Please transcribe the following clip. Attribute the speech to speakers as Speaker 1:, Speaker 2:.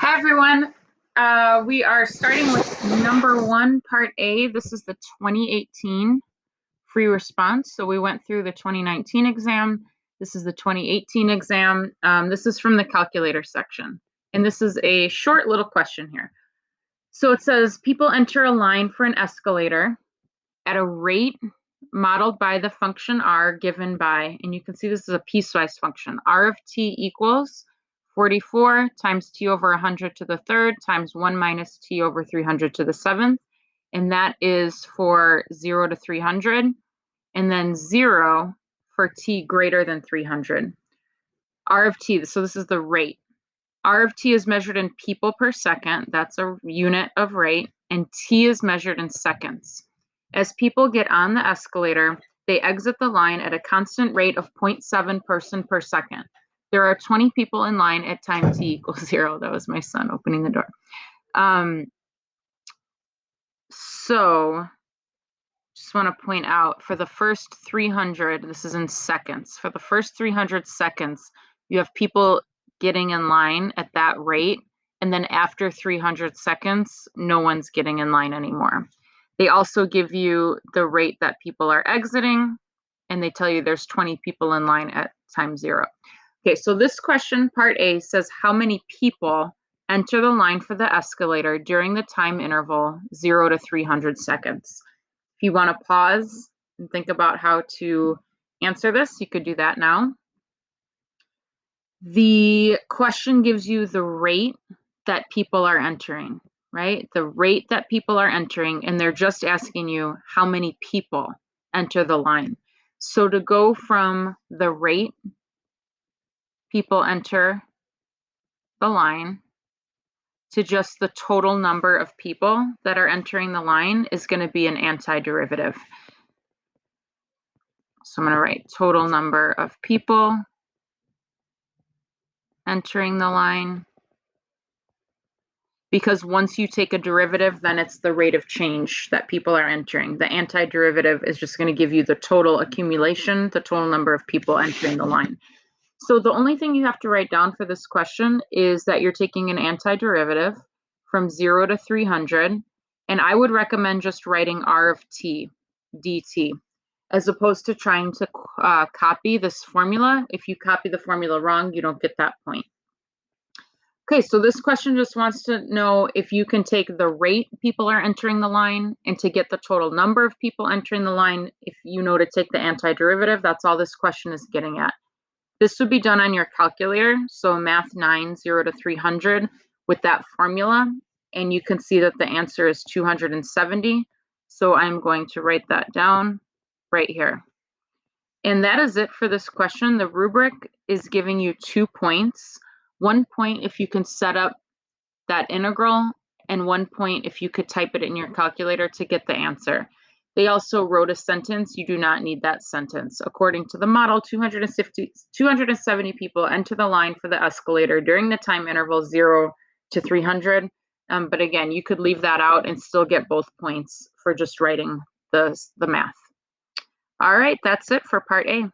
Speaker 1: Hi, everyone. We are starting with number one, part A. This is the 2018 free response. So we went through the 2019 exam. This is the 2018 exam. This is from the calculator section. And this is a short little question here. So it says people enter a line for an escalator at a rate modeled by the function r given by, and you can see this is a piecewise function, r of t equals 44 times t over 100 to the third times 1 minus t over 300 to the seventh, and that is for 0 to 300, and then 0 for t greater than 300. R of t, so this is the rate. R of t is measured in people per second, that's a unit of rate, and t is measured in seconds. As people get on the escalator, they exit the line at a constant rate of 0.7 person per second. There are 20 people in line at time t equals 0. That was my son opening the door. So just want to point out for the first 300, this is in seconds. For the first 300 seconds, you have people getting in line at that rate. And then after 300 seconds, no one's getting in line anymore. They also give you the rate that people are exiting, and they tell you there's 20 people in line at time 0. Okay, so this question, part A, says how many people enter the line for the escalator during the time interval 0 to 300 seconds. If you want to pause and think about how to answer this, you could do that now. The question gives you the rate that people are entering, right? The rate that people are entering, and they're just asking you how many people enter the line. So to go from the rate people enter the line to just the total number of people that are entering the line is going to be an antiderivative. So I'm going to write total number of people entering the line, because once you take a derivative, then it's the rate of change that people are entering. The antiderivative is just going to give you the total accumulation, the total number of people entering the line. So the only thing you have to write down for this question is that you're taking an antiderivative from 0 to 300, and I would recommend just writing r of t dt, as opposed to trying to copy this formula. If you copy the formula wrong, you don't get that point. Okay, so this question just wants to know if you can take the rate people are entering the line, and to get the total number of people entering the line, if you know to take the antiderivative. That's all this question is getting at. This would be done on your calculator, so Math 9, 0 to 300 with that formula, and you can see that the answer is 270. So I'm going to write that down right here. And that is it for this question. The rubric is giving you 2 points. 1 point if you can set up that integral, and 1 point if you could type it in your calculator to get the answer. They also wrote a sentence. You do not need that sentence. According to the model, 270 people enter the line for the escalator during the time interval 0 to 300. But again, you could leave that out and still get both points for just writing the math. All right, that's it for part A.